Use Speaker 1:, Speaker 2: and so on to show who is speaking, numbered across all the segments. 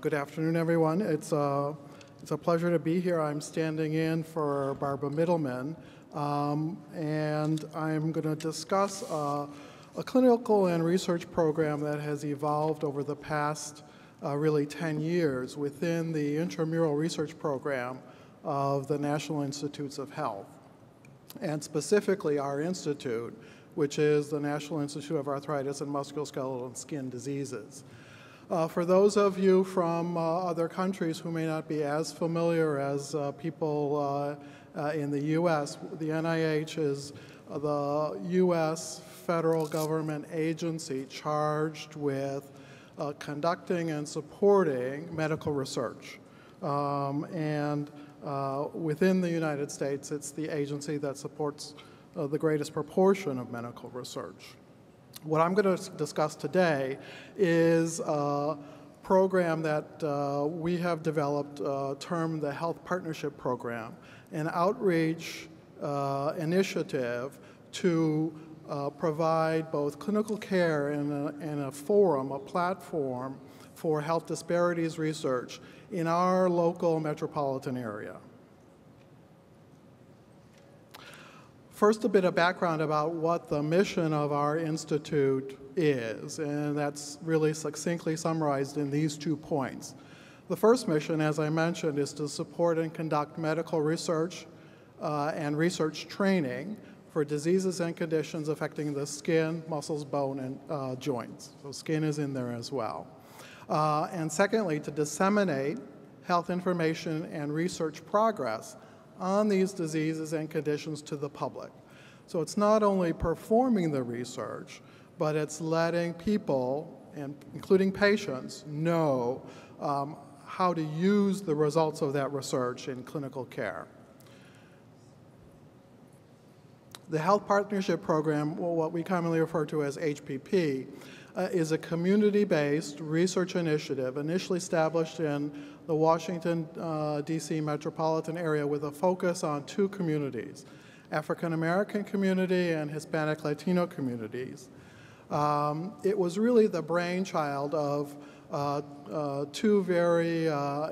Speaker 1: Good afternoon, everyone. It's a pleasure to be here. I'm standing in for Barbara Middleman, and I'm going to discuss a clinical and research program that has evolved over the past really 10 years within the intramural research program of the National Institutes of Health, and specifically our institute, which is the National Institute of Arthritis and Musculoskeletal and Skin Diseases. For those of you from other countries who may not be as familiar as people in the U.S., the NIH is the U.S. federal government agency charged with conducting and supporting medical research. Within the United States, it's the agency that supports the greatest proportion of medical research. What I'm going to discuss today is a program that we have developed termed the Health Partnership Program, an outreach initiative to provide both clinical care and a forum, a platform for health disparities research in our local metropolitan area. First, a bit of background about what the mission of our institute is, and that's really succinctly summarized in these 2 points. The first mission, as I mentioned, is to support and conduct medical research and research training for diseases and conditions affecting the skin, muscles, bone, and joints. So skin is in there as well. And secondly, to disseminate health information and research progress on these diseases and conditions to the public. So it's not only performing the research, but it's letting people, and including patients, know how to use the results of that research in clinical care. The Health Partnership Program, what we commonly refer to as HPP, is a community-based research initiative initially established in the Washington, D.C. metropolitan area with a focus on 2 communities, African American community and Hispanic Latino communities. It was really the brainchild of 2 very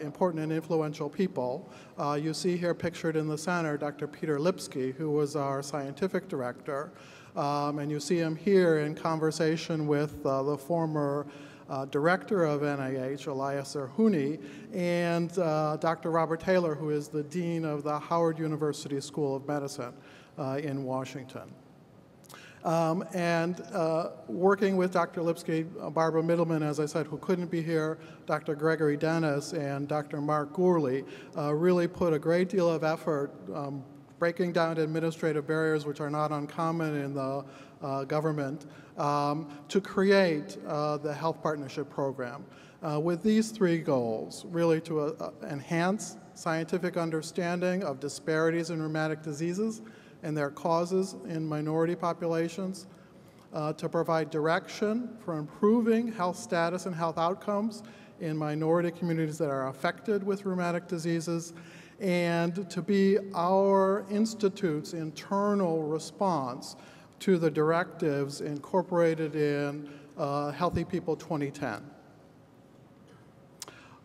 Speaker 1: important and influential people. You see here pictured in the center Dr. Peter Lipsky, who was our scientific director, and you see him here in conversation with the former director of NIH, Elias Zerhouni, and Dr. Robert Taylor, who is the dean of the Howard University School of Medicine in Washington. Working with Dr. Lipsky, Barbara Middleman, as I said, who couldn't be here, Dr. Gregory Dennis, and Dr. Mark Gourley really put a great deal of effort breaking down administrative barriers, which are not uncommon in the government, to create the Health Partnership Program with these 3 goals, really to enhance scientific understanding of disparities in rheumatic diseases and their causes in minority populations, to provide direction for improving health status and health outcomes in minority communities that are affected with rheumatic diseases, and to be our institute's internal response to the directives incorporated in Healthy People 2010.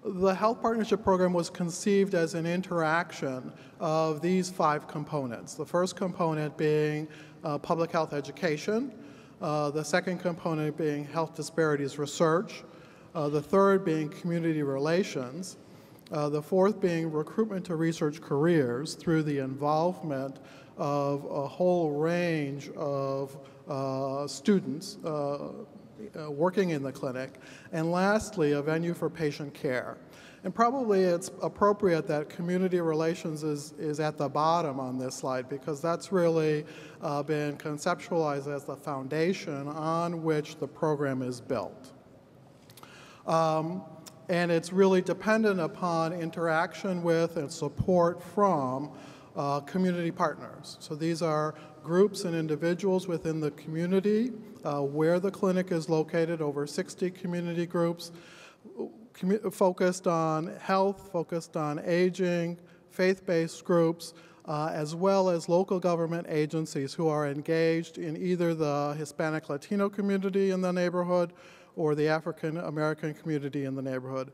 Speaker 1: The Health Partnership Program was conceived as an interaction of these 5 components. The first component being public health education, the second component being health disparities research, the third being community relations, the fourth being recruitment to research careers through the involvement of a whole range of students working in the clinic, and lastly, a venue for patient care. And probably it's appropriate that community relations is at the bottom on this slide, because that's really been conceptualized as the foundation on which the program is built. And it's really dependent upon interaction with and support from community partners. So these are groups and individuals within the community where the clinic is located, over 60 community groups focused on health, focused on aging, faith-based groups, as well as local government agencies who are engaged in either the Hispanic Latino community in the neighborhood or the African American community in the neighborhood.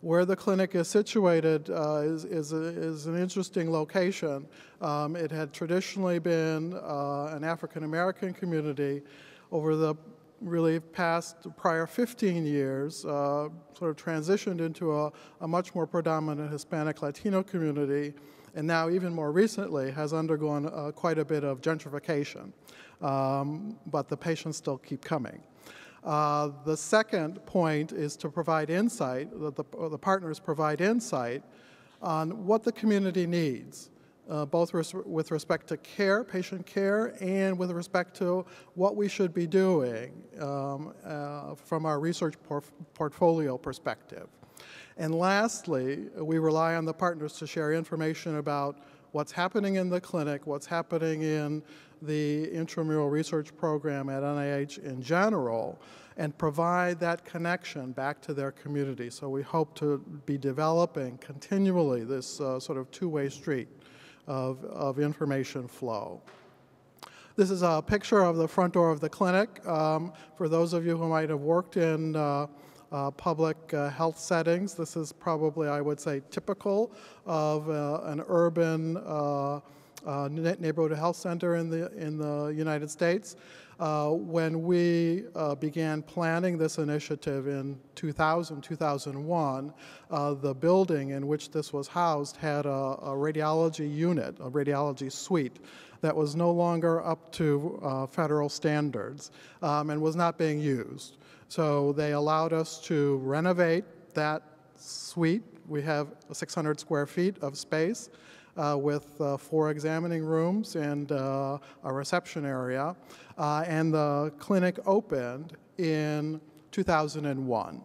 Speaker 1: Where the clinic is situated is an interesting location. It had traditionally been an African-American community. Over the really prior 15 years, sort of transitioned into a much more predominant Hispanic Latino community, and now even more recently has undergone quite a bit of gentrification, but the patients still keep coming. The second point is to provide insight, the partners provide insight on what the community needs, both with respect to care, patient care, and with respect to what we should be doing from our research portfolio perspective. And lastly, we rely on the partners to share information about what's happening in the clinic, what's happening in the intramural research program at NIH in general, and provide that connection back to their community. So we hope to be developing continually this sort of two-way street of information flow. This is a picture of the front door of the clinic. For those of you who might have worked in public health settings, this is probably, I would say, typical of an urban neighborhood health center in the United States. When we began planning this initiative in 2001, the building in which this was housed had a radiology unit, a radiology suite, that was no longer up to federal standards and was not being used. So they allowed us to renovate that suite. We have 600 square feet of space with 4 examining rooms and a reception area. And the clinic opened in 2001.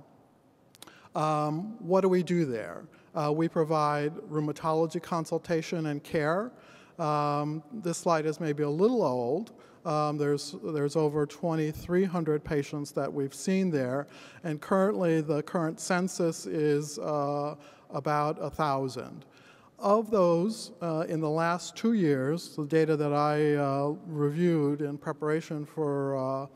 Speaker 1: What do we do there? We provide rheumatology consultation and care. This slide is maybe a little old. There's over 2,300 patients that we've seen there, and currently the current census is about 1,000. Of those, in the last 2 years, the data that I reviewed in preparation for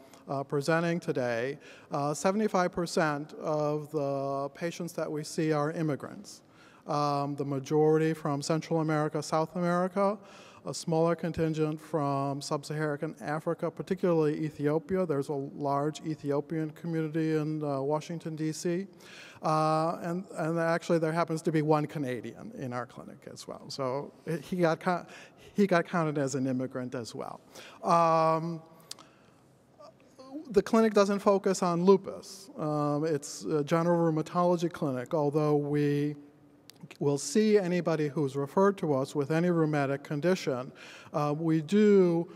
Speaker 1: presenting today, 75% of the patients that we see are immigrants. The majority from Central America, South America, a smaller contingent from sub-Saharan Africa, particularly Ethiopia. There's a large Ethiopian community in Washington, D.C. And actually there happens to be one Canadian in our clinic as well. So he got counted as an immigrant as well. The clinic doesn't focus on lupus. It's a general rheumatology clinic, although we will see anybody who's referred to us with any rheumatic condition. We do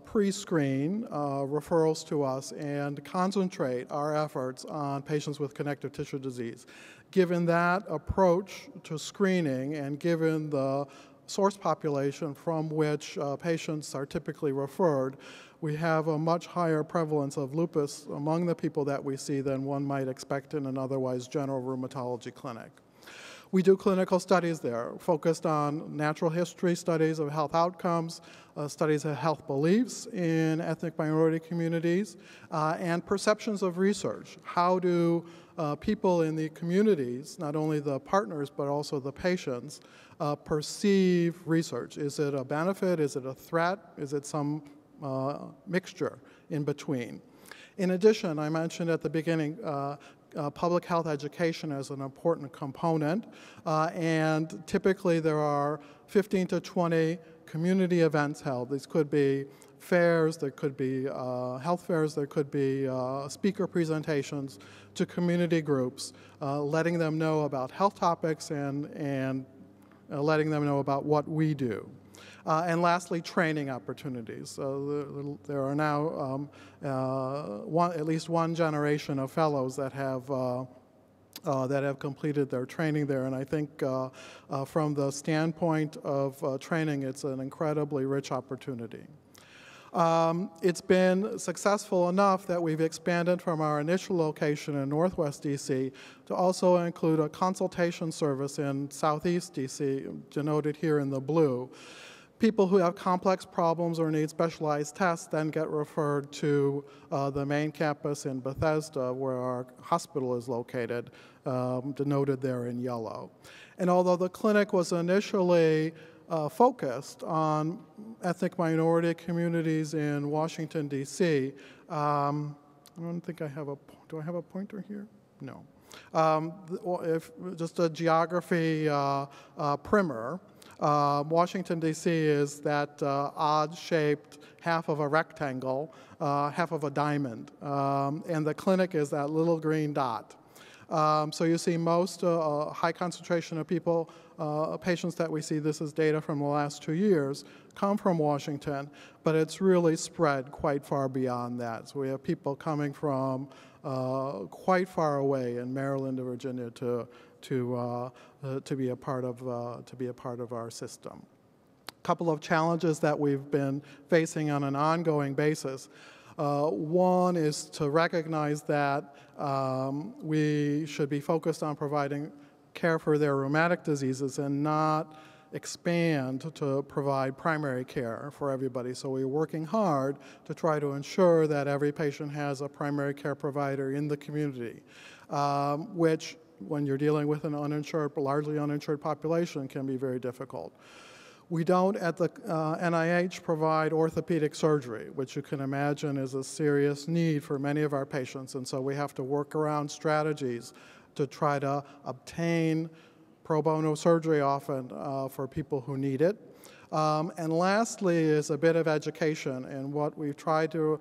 Speaker 1: pre-screen referrals to us and concentrate our efforts on patients with connective tissue disease. Given that approach to screening and given the source population from which patients are typically referred, we have a much higher prevalence of lupus among the people that we see than one might expect in an otherwise general rheumatology clinic. We do clinical studies there, focused on natural history studies of health outcomes, studies of health beliefs in ethnic minority communities, and perceptions of research. How do people in the communities, not only the partners but also the patients, perceive research? Is it a benefit? Is it a threat? Is it some mixture in between? In addition, I mentioned at the beginning, public health education is an important component, and typically there are 15 to 20 community events held. These could be fairs, there could be health fairs, there could be speaker presentations to community groups, letting them know about health topics and letting them know about what we do. And lastly, training opportunities. So there are now at least one generation of fellows that have completed their training there, and I think from the standpoint of training, it's an incredibly rich opportunity. It's been successful enough that we've expanded from our initial location in Northwest DC to also include a consultation service in Southeast DC, denoted here in the blue. People who have complex problems or need specialized tests then get referred to the main campus in Bethesda, where our hospital is located, denoted there in yellow. And although the clinic was initially focused on ethnic minority communities in Washington, D.C., I don't think I have do I have a pointer here? No. Just a geography primer. Washington, D.C. is that odd-shaped half of a rectangle, half of a diamond, and the clinic is that little green dot. So you see most high concentration of people, patients that we see, this is data from the last 2 years, come from Washington, but it's really spread quite far beyond that. So we have people coming from quite far away in Maryland and Virginia to be a part of our system. A couple of challenges that we've been facing on an ongoing basis. One is to recognize that we should be focused on providing care for their rheumatic diseases and not expand to provide primary care for everybody. So we're working hard to try to ensure that every patient has a primary care provider in the community, which, when you're dealing with an uninsured, largely uninsured population, can be very difficult. We don't, at the NIH, provide orthopedic surgery, which you can imagine is a serious need for many of our patients, and so we have to work around strategies to try to obtain pro bono surgery often for people who need it. And lastly is a bit of education, and what we've tried to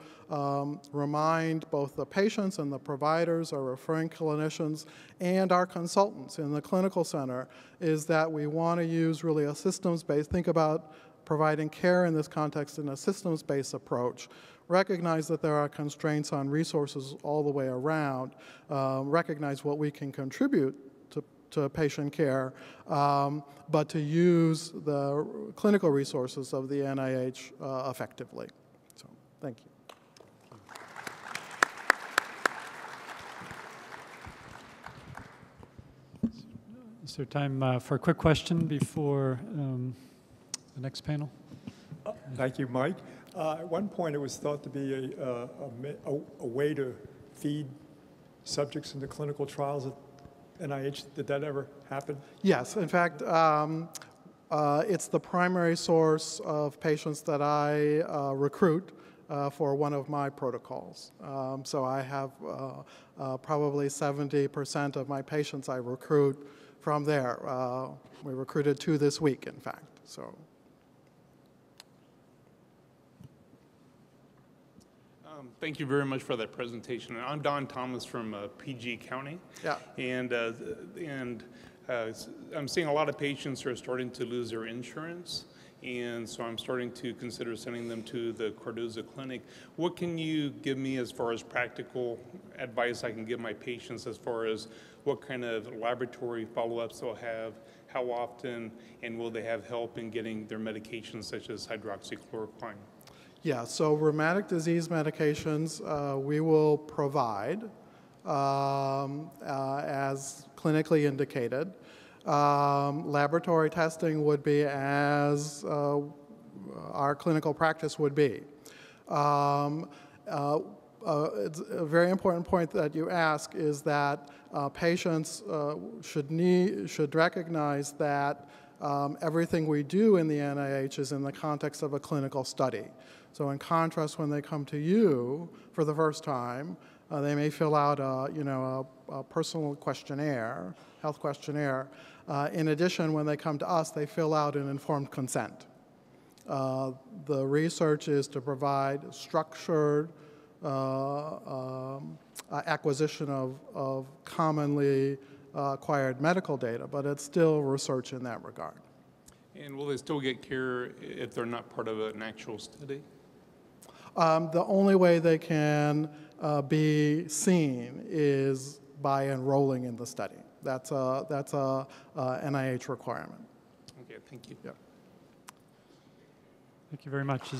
Speaker 1: remind both the patients and the providers, our referring clinicians, and our consultants in the clinical center is that we want to use really a systems-based, think about providing care in this context in a systems-based approach. Recognize that there are constraints on resources all the way around, recognize what we can contribute to patient care, but to use the clinical resources of the NIH effectively. So, thank you.
Speaker 2: Is there time for a quick question before the next panel?
Speaker 3: Thank you, Mike. At one point, it was thought to be a way to feed subjects into clinical trials at NIH. Did that ever happen?
Speaker 1: Yes. In fact, it's the primary source of patients that I recruit for one of my protocols. So I have probably 70% of my patients I recruit from there. We recruited 2 this week, in fact. So.
Speaker 4: Thank you very much for that presentation. I'm Don Thomas from PG County.
Speaker 1: Yeah.
Speaker 4: And I'm seeing a lot of patients who are starting to lose their insurance. And so I'm starting to consider sending them to the Cardoza Clinic. What can you give me as far as practical advice I can give my patients as far as what kind of laboratory follow-ups they'll have, how often, and will they have help in getting their medications such as hydroxychloroquine?
Speaker 1: Yeah, so rheumatic disease medications we will provide as clinically indicated. Laboratory testing would be as our clinical practice would be. It's a very important point that you ask is that patients should recognize that everything we do in the NIH is in the context of a clinical study. So in contrast, when they come to you for the first time, they may fill out a personal questionnaire, health questionnaire. In addition, when they come to us, they fill out an informed consent. The research is to provide structured acquisition of commonly acquired medical data, but it's still research in that regard.
Speaker 4: And will they still get care if they're not part of an actual study?
Speaker 1: The only way they can be seen is by enrolling in the study. That's a NIH requirement.
Speaker 4: Okay, thank you.
Speaker 1: Yep.
Speaker 2: Thank you very much.